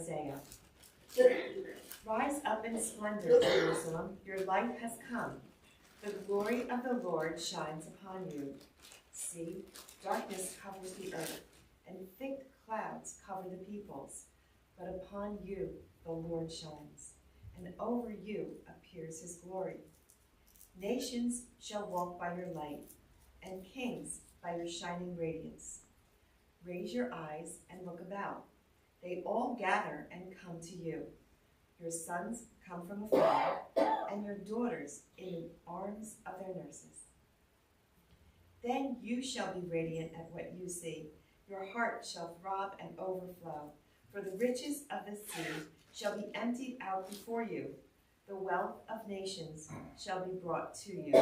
Isaiah. Rise up in splendor, Jerusalem, your light has come. The glory of the Lord shines upon you. See, darkness covers the earth, and thick clouds cover the peoples. But upon you the Lord shines, and over you appears his glory. Nations shall walk by your light, and kings by your shining radiance. Raise your eyes and look about. They all gather and come to you. Your sons come from afar, and your daughters in the arms of their nurses. Then you shall be radiant at what you see. Your heart shall throb and overflow, for the riches of the sea shall be emptied out before you. The wealth of nations shall be brought to you.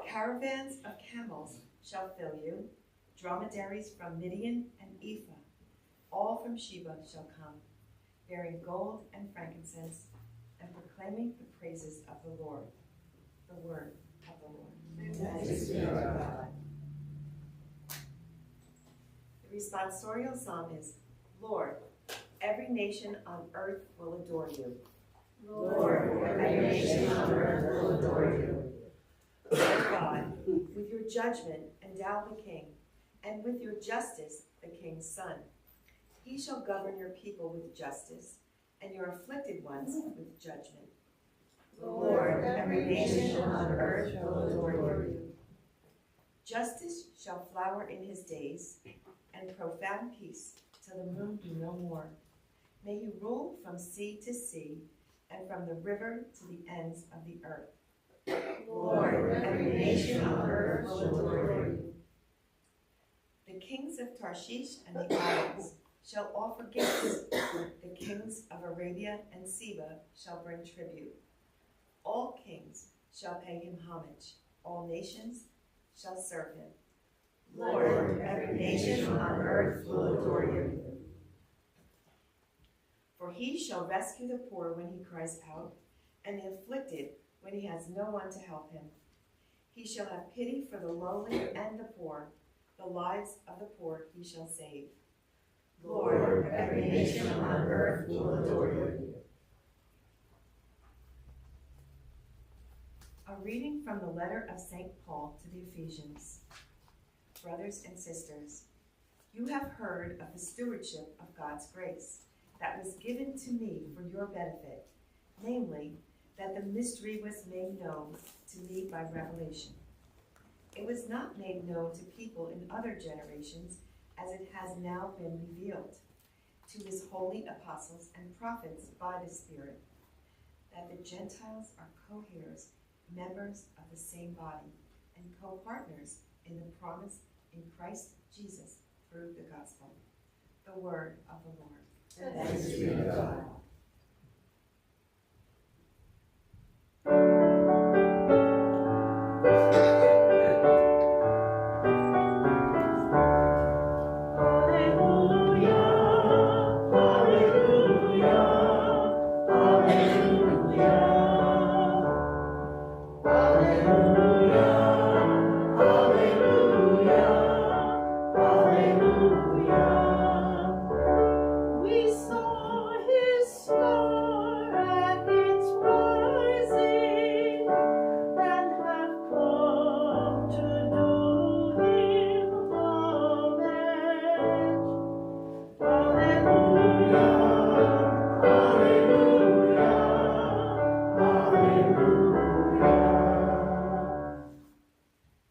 Caravans of camels shall fill you, dromedaries from Midian and Ephah, all from Sheba shall come, bearing gold and frankincense, and proclaiming the praises of the Lord. The word of the Lord. Thanks be to God. The responsorial psalm is, Lord, every nation on earth will adore you. Lord, every nation on earth will adore you. Lord God, with your judgment endow the king, and with your justice the king's son. He shall govern your people with justice, and your afflicted ones with judgment. Lord, every nation on earth will adore you. Justice shall flower in his days, and profound peace till the moon be no more. May you rule from sea to sea, and from the river to the ends of the earth. Lord, every nation on earth will adore you. The kings of Tarshish and the islands shall offer gifts. The kings of Arabia and Seba shall bring tribute. All kings shall pay him homage. All nations shall serve him. Lord, every nation on earth will adore you. For he shall rescue the poor when he cries out, and the afflicted when he has no one to help him. He shall have pity for the lowly and the poor. The lives of the poor he shall save. Lord, every nation on earth will adore you. A reading from the letter of St. Paul to the Ephesians. Brothers and sisters, you have heard of the stewardship of God's grace that was given to me for your benefit, namely, that the mystery was made known to me by revelation. It was not made known to people in other generations as it has now been revealed to his holy apostles and prophets by the Spirit, that the Gentiles are co-heirs, members of the same body, and co-partners in the promise in Christ Jesus through the gospel. The word of the Lord. Thanks be to God.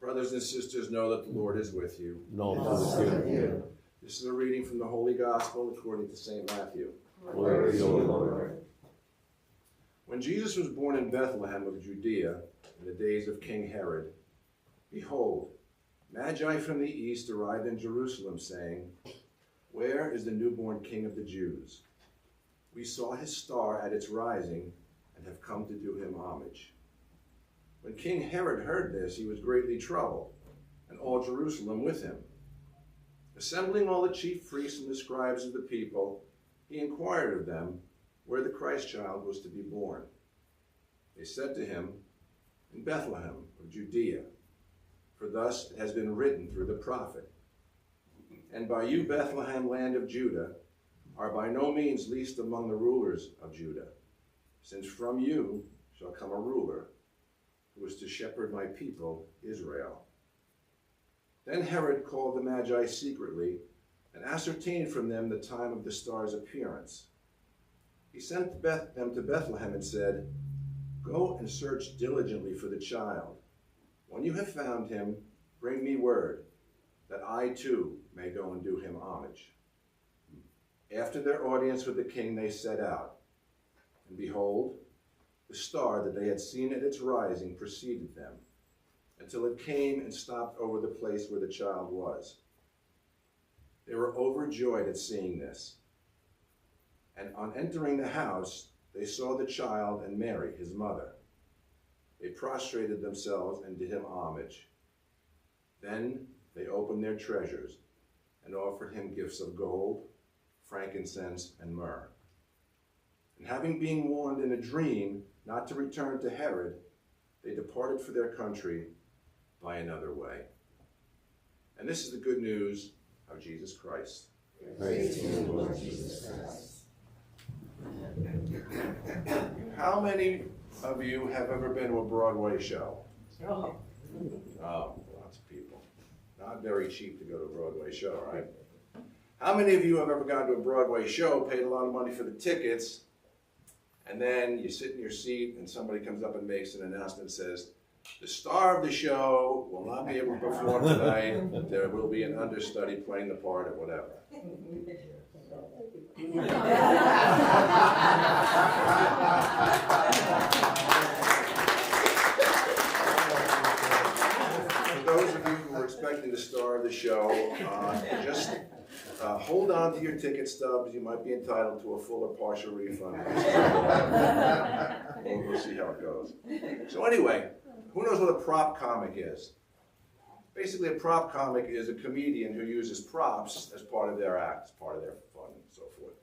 Brothers and sisters, know that the Lord is with you. No, with you. This is a reading from the Holy Gospel according to St. Matthew. Glory to you, Lord. When Jesus was born in Bethlehem of Judea in the days of King Herod, behold, Magi from the east arrived in Jerusalem, saying, Where is the newborn King of the Jews? We saw his star at its rising and have come to do him homage. When King Herod heard this, he was greatly troubled, and all Jerusalem with him. Assembling all the chief priests and the scribes of the people, he inquired of them where the Christ child was to be born. They said to him, In Bethlehem of Judea, for thus it has been written through the prophet, And by you, Bethlehem, land of Judah, are by no means least among the rulers of Judah, since from you shall come a ruler who is to shepherd my people Israel." Then Herod called the Magi secretly and ascertained from them the time of the star's appearance. He sent them to Bethlehem and said, "Go and search diligently for the child. When you have found him, bring me word, that I too may go and do him homage." After their audience with the king, they set out. And behold, the star that they had seen at its rising preceded them, until it came and stopped over the place where the child was. They were overjoyed at seeing this. And on entering the house, they saw the child and Mary, his mother. They prostrated themselves and did him homage. Then they opened their treasures and offered him gifts of gold, frankincense, and myrrh. And having been warned in a dream not to return to Herod, they departed for their country by another way. And this is the good news of Jesus Christ. Praise to you, Lord Jesus Christ. How many of you have ever been to a Broadway show? Oh. Oh, lots of people. Not very cheap to go to a Broadway show, right? How many of you have ever gone to a Broadway show, paid a lot of money for the tickets, and then you sit in your seat and somebody comes up and makes an announcement that says, "The star of the show will not be able to perform tonight. There will be an understudy playing the part," or whatever. For those of you who were expecting the star of the show, just hold on to your ticket stubs. You might be entitled to a full or partial refund. We'll see how it goes. So anyway, who knows what a prop comic is? Basically, a prop comic is a comedian who uses props as part of their act, as part of their fun, and so forth.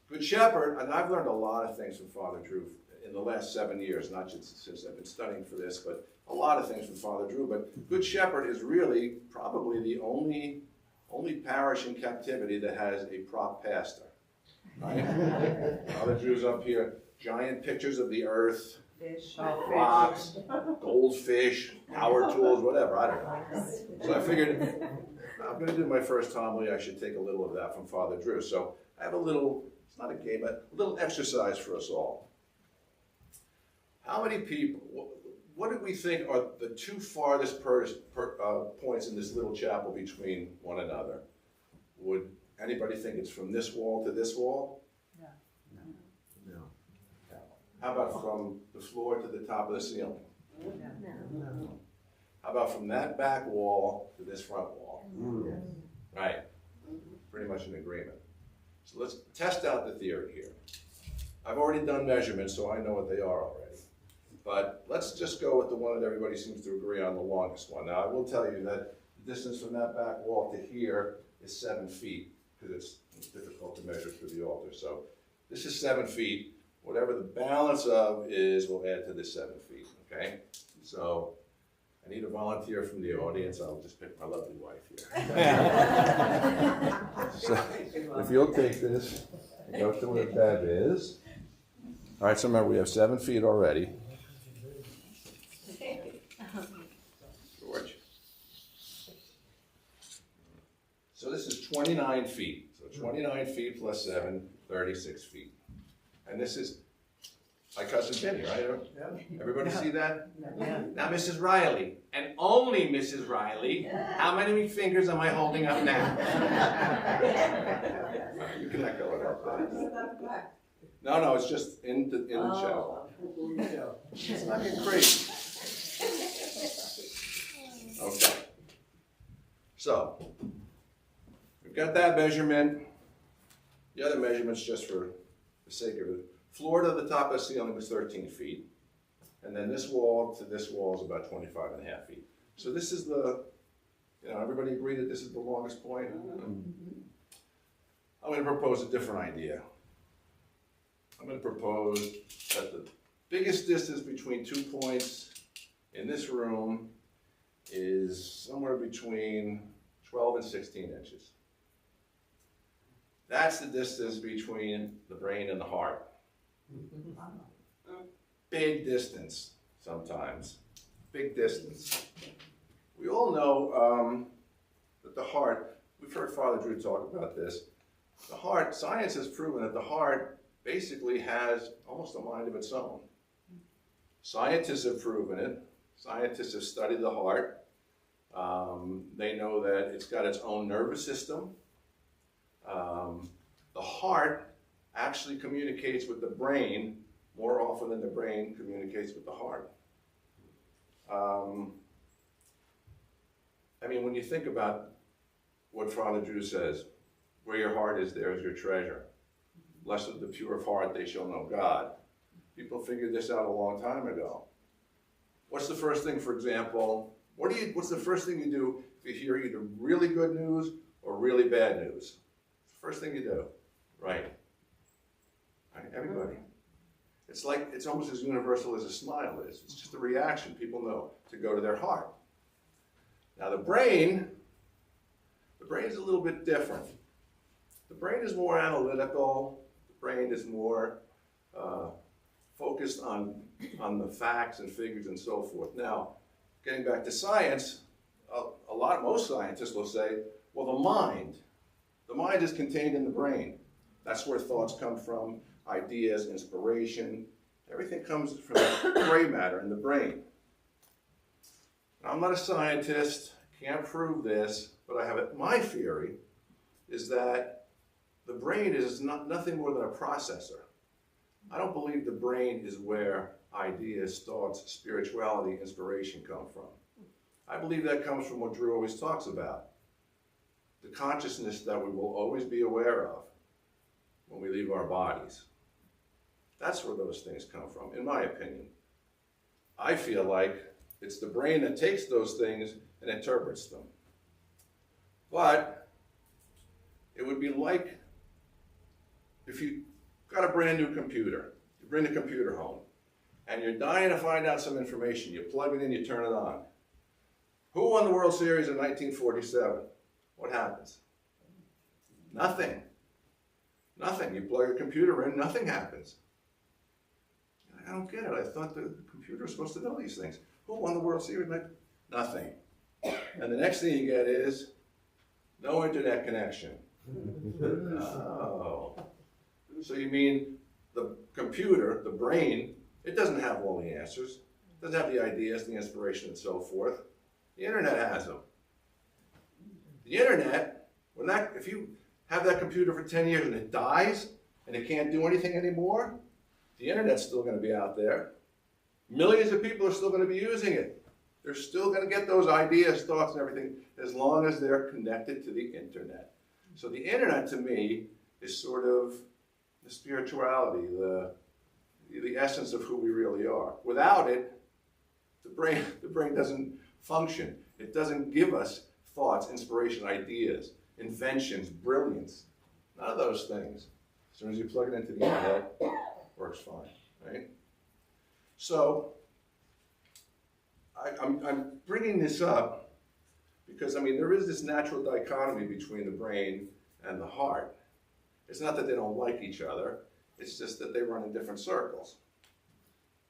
Good Shepherd, and I've learned a lot of things from Father Drew in the last 7 years, not just since I've been studying for this, but a lot of things from Father Drew. But Good Shepherd is really probably the only parish in captivity that has a prop pastor. Right? Father Drew's up here, giant pictures of the earth, Fish. rocks, goldfish, power tools, whatever, I don't know. So I figured, I'm going to do my first homily, I should take a little of that from Father Drew. So I have a little, it's not a game, but a little exercise for us all. How many people, what do we think are the two farthest points in this little chapel between one another? Would anybody think it's from this wall to this wall? No. How about from the floor to the top of the ceiling? No. How about from that back wall to this front wall? Right. Pretty much in agreement. So let's test out the theory here. I've already done measurements, so I know what they are already. But let's just go with the one that everybody seems to agree on, the longest one. Now, I will tell you that the distance from that back wall to here is 7 feet, because it's difficult to measure through the altar. So this is 7 feet. Whatever the balance of is, we'll add to this 7 feet, okay? So I need a volunteer from the audience. I'll just pick my lovely wife here. So if you'll take this and go to where Bev is. All right, so remember, we have 7 feet already. George. So this is 29 feet. So 29 feet plus 7, 36 feet. And this is my cousin Benny, right? Everybody see that? Yeah. Now, Mrs. Riley, and only Mrs. Riley, how many fingers am I holding up now? You can let go of that. No, it's just in the shell. It's not getting crazy. Okay. So, we've got that measurement. The other measurement's just for the sake of it. Floor to the top of the ceiling was 13 feet. And then this wall to this wall is about 25 and a half feet. So this is everybody agree that this is the longest point? I'm going to propose a different idea. I'm going to propose that the biggest distance between 2 points in this room is somewhere between 12 and 16 inches. That's the distance between the brain and the heart. Big distance, sometimes. Big distance. We all know that the heart, we've heard Father Drew talk about this, the heart, science has proven that the heart basically has almost a mind of its own. Scientists have proven it. Scientists have studied the heart. They know that it's got its own nervous system. The heart actually communicates with the brain more often than the brain communicates with the heart. I mean, when you think about what Father Drew says, where your heart is, there is your treasure. Blessed of the pure of heart, they shall know God. People figured this out a long time ago. What's the first thing, for example, what's the first thing you do if you hear either really good news or really bad news? It's the first thing you do, right? Everybody. It's almost as universal as a smile is. It's just a reaction people know to go to their heart. Now the brain is a little bit different. The brain is more analytical. The brain is more focused on the facts and figures and so forth. Now, getting back to science, most scientists will say, well, the mind is contained in the brain. That's where thoughts come from, ideas, inspiration. Everything comes from gray matter in the brain. Now, I'm not a scientist, can't prove this, but I have it. My theory is that the brain is nothing more than a processor. I don't believe the brain is where ideas, thoughts, spirituality, inspiration come from. I believe that comes from what Drew always talks about. The consciousness that we will always be aware of when we leave our bodies. That's where those things come from, in my opinion. I feel like it's the brain that takes those things and interprets them. But it would be like if you got a brand new computer, you bring the computer home, and you're dying to find out some information. You plug it in, you turn it on. Who won the World Series in 1947? What happens? Nothing. Nothing. You plug your computer in, nothing happens. I don't get it. I thought the computer was supposed to know these things. Who won the World Series? Nothing. And the next thing you get is no internet connection. Oh. So you mean the computer, the brain, it doesn't have all the answers. It doesn't have the ideas, the inspiration, and so forth. The internet has them. The internet, if you have that computer for 10 years and it dies and it can't do anything anymore, the internet's still going to be out there. Millions of people are still going to be using it. They're still going to get those ideas, thoughts, and everything as long as they're connected to the internet. So the internet, to me, is sort of the spirituality, the essence of who we really are. Without it, the brain doesn't function. It doesn't give us thoughts, inspiration, ideas, inventions, brilliance. None of those things. As soon as you plug it into the internet, it works fine, right? So I'm bringing this up because, I mean, there is this natural dichotomy between the brain and the heart. It's not that they don't like each other. It's just that they run in different circles.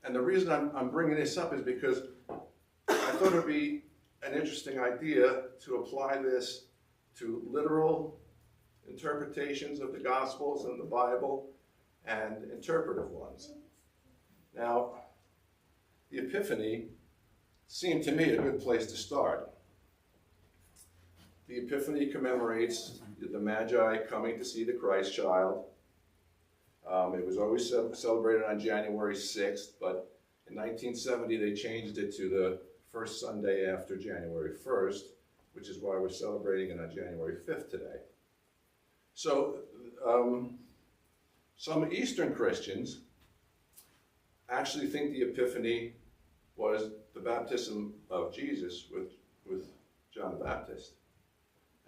And the reason I'm bringing this up is because I thought it would be an interesting idea to apply this to literal interpretations of the Gospels and the Bible and interpretive ones. Now, the Epiphany seemed to me a good place to start. The Epiphany commemorates the Magi coming to see the Christ child. It was always celebrated on January 6th, but in 1970 they changed it to the first Sunday after January 1st, which is why we're celebrating it on January 5th today. So some Eastern Christians actually think the Epiphany was the baptism of Jesus with John the Baptist.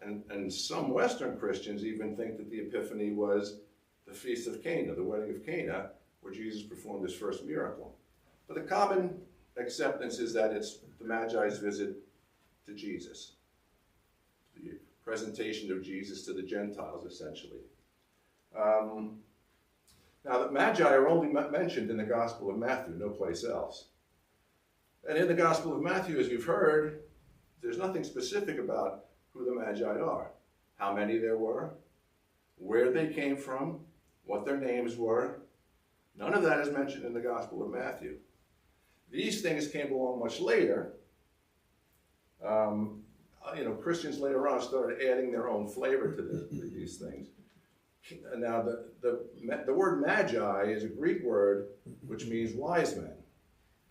And some Western Christians even think that the Epiphany was the Feast of Cana, the wedding of Cana, where Jesus performed his first miracle. But the common acceptance is that it's the Magi's visit to Jesus, the presentation of Jesus to the Gentiles, essentially. Now, the Magi are only mentioned in the Gospel of Matthew, no place else. And in the Gospel of Matthew, as you've heard, there's nothing specific about who the Magi are, how many there were, where they came from, what their names were. None of that is mentioned in the Gospel of Matthew. These things came along much later. Christians later on started adding their own flavor to these things. Now, the word magi is a Greek word which means wise men.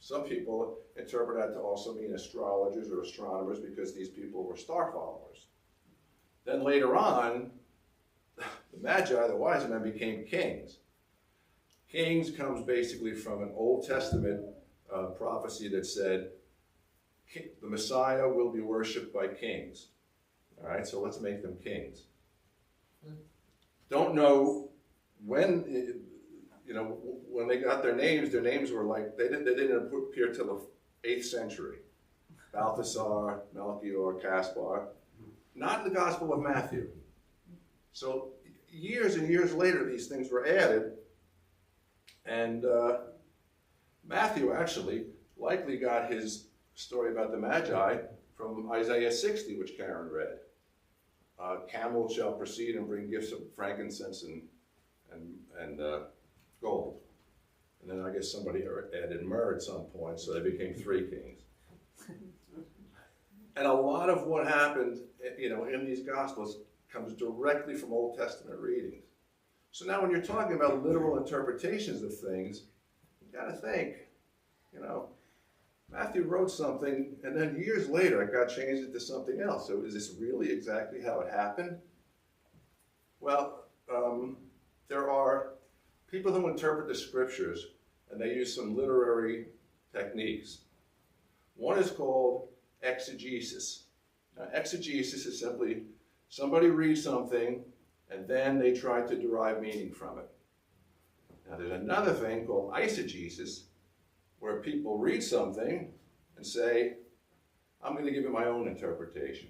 Some people interpret that to also mean astrologers or astronomers because these people were star followers. Then later on, the magi, the wise men, became kings. Kings comes basically from an Old Testament prophecy that said the Messiah will be worshipped by kings. All right, so let's make them kings. Don't know when, when they got their names were like, they didn't appear till the 8th century. Balthasar, Melchior, Caspar. Not in the Gospel of Matthew. So years and years later, these things were added. And Matthew actually likely got his story about the Magi from Isaiah 60, which Karen read. Camel shall proceed and bring gifts of frankincense and gold. And then I guess somebody added myrrh at some point, so they became 3 kings. And a lot of what happened, in these Gospels comes directly from Old Testament readings. So now when you're talking about literal interpretations of things, you got to think, Matthew wrote something, and then years later it got changed into something else. So is this really exactly how it happened? Well, there are people who interpret the scriptures, and they use some literary techniques. One is called exegesis. Now, exegesis is simply somebody reads something, and then they try to derive meaning from it. Now, there's another thing called eisegesis, where people read something and say, I'm going to give it my own interpretation.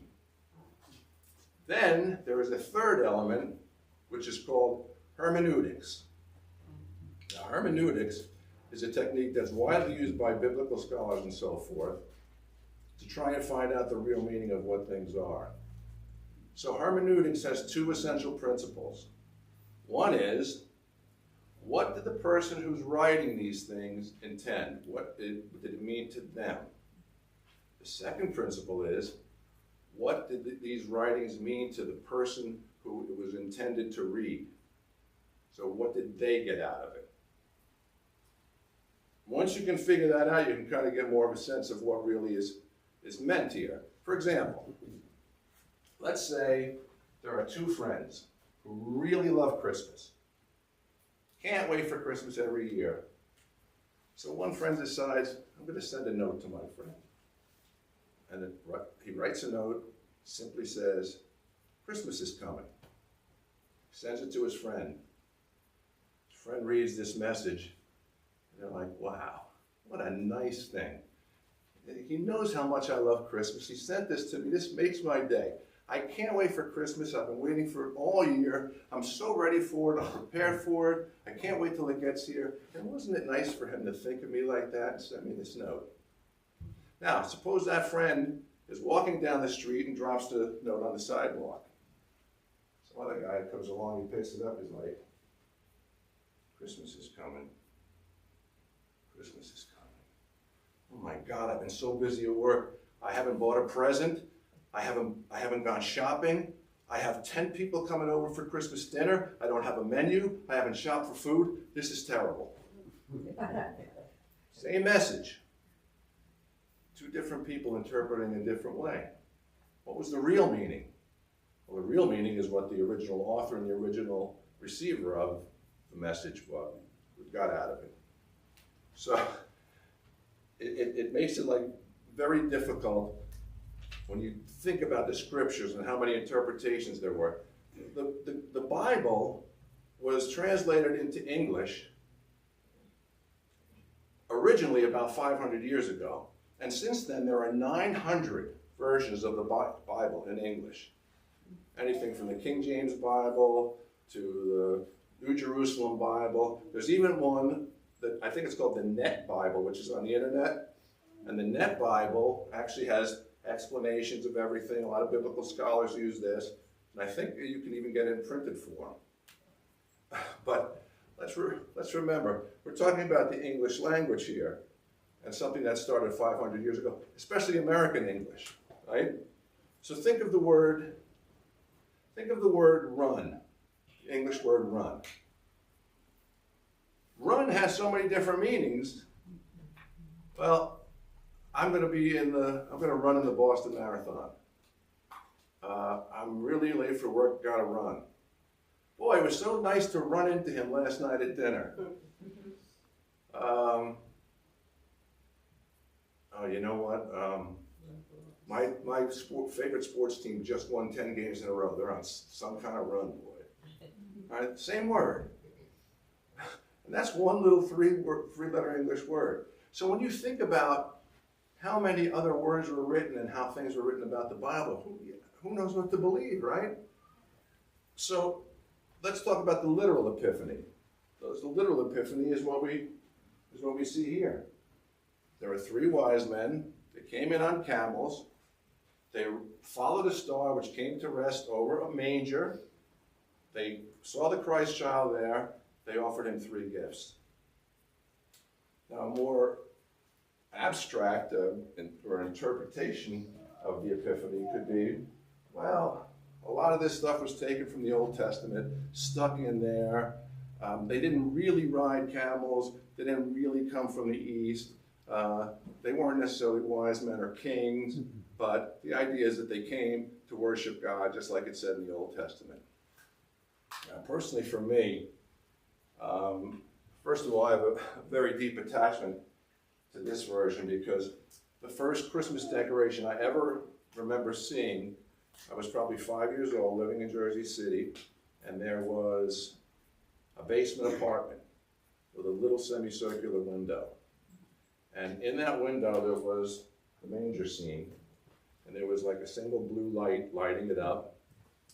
Then there is a third element, which is called hermeneutics. Now, hermeneutics is a technique that's widely used by biblical scholars and so forth to try and find out the real meaning of what things are. So hermeneutics has 2 essential principles. One is, what did the person who's writing these things intend? What did it mean to them? The second principle is, what did these writings mean to the person who it was intended to read? So what did they get out of it? Once you can figure that out, you can kind of get more of a sense of what really is meant here. For example, let's say there are 2 friends who really love Christmas. Can't wait for Christmas every year. So one friend decides, I'm going to send a note to my friend. And he writes a note, simply says, Christmas is coming. Sends it to his friend. His friend reads this message, and they're like, wow, what a nice thing. He knows how much I love Christmas. He sent this to me. This makes my day. I can't wait for Christmas. I've been waiting for it all year. I'm so ready for it. I'm prepared for it. I can't wait till it gets here. And wasn't it nice for him to think of me like that and send me this note? Now, suppose that friend is walking down the street and drops the note on the sidewalk. Some other guy comes along, he picks it up, he's like, Christmas is coming. Christmas is coming. Oh my God, I've been so busy at work. I haven't bought a present. I haven't gone shopping. I have 10 people coming over for Christmas dinner. I don't have a menu. I haven't shopped for food. This is terrible. Same message. 2 different people interpreting a different way. What was the real meaning? Well, the real meaning is what the original author and the original receiver of the message got out of it. So it makes it like very difficult when you think about the scriptures and how many interpretations there were. The Bible was translated into English originally about 500 years ago. And since then, there are 900 versions of the Bible in English. Anything from the King James Bible to New Jerusalem Bible. There's even one that I think it's called the Net Bible, which is on the internet. And the Net Bible actually has explanations of everything. A lot of biblical scholars use this. And I think you can even get it in printed form. But let's remember, we're talking about the English language here, and something that started 500 years ago, especially American English, right? So think of the word run, the English word run. Run has so many different meanings. Well, I'm going to run in the Boston Marathon. I'm really late for work, gotta run. Boy, it was so nice to run into him last night at dinner. Oh, you know what? My favorite sports team just won 10 games in a row. They're on some kind of run, boy. All right, same word. And that's one little three-letter English word. So when you think about how many other words were written and how things were written about the Bible, who knows what to believe, right? So let's talk about the literal epiphany. The literal epiphany is what we see here. There were 3 wise men. They came in on camels. They followed a star which came to rest over a manger. They saw the Christ child there. They offered him 3 gifts. Now, a more abstract or interpretation of the epiphany could be, well, a lot of this stuff was taken from the Old Testament, stuck in there. They didn't really ride camels. They didn't really come from the East. They weren't necessarily wise men or kings, but the idea is that they came to worship God, just like it said in the Old Testament. Now, personally, for me, first of all, I have a very deep attachment to this version because the first Christmas decoration I ever remember seeing, I was probably 5 years old, living in Jersey City, and there was a basement apartment with a little semicircular window. And in that window there was the manger scene, and there was like a single blue light lighting it up,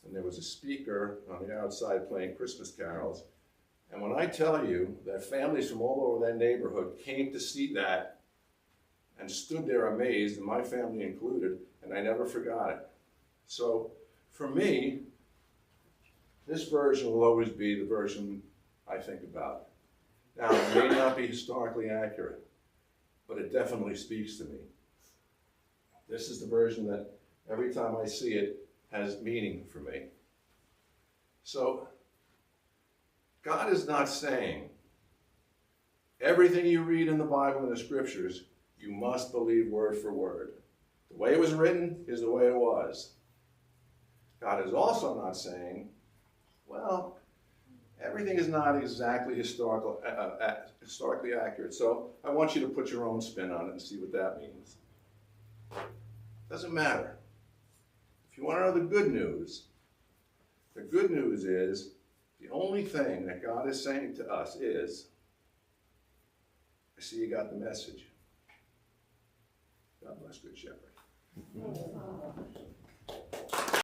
and there was a speaker on the outside playing Christmas carols. And when I tell you that families from all over that neighborhood came to see that and stood there amazed, and my family included, and I never forgot it. So for me, this version will always be the version I think about. Now, it may not be historically accurate, but it definitely speaks to me. This is the version that every time I see it has meaning for me. So God is not saying everything you read in the Bible and the scriptures, you must believe word for word. The way it was written is the way it was. God is also not saying, well, everything is not exactly historically accurate, so I want you to put your own spin on it and see what that means. Doesn't matter. If you want to know the good news is the only thing that God is saying to us is, I see you got the message. God bless Good Shepherd.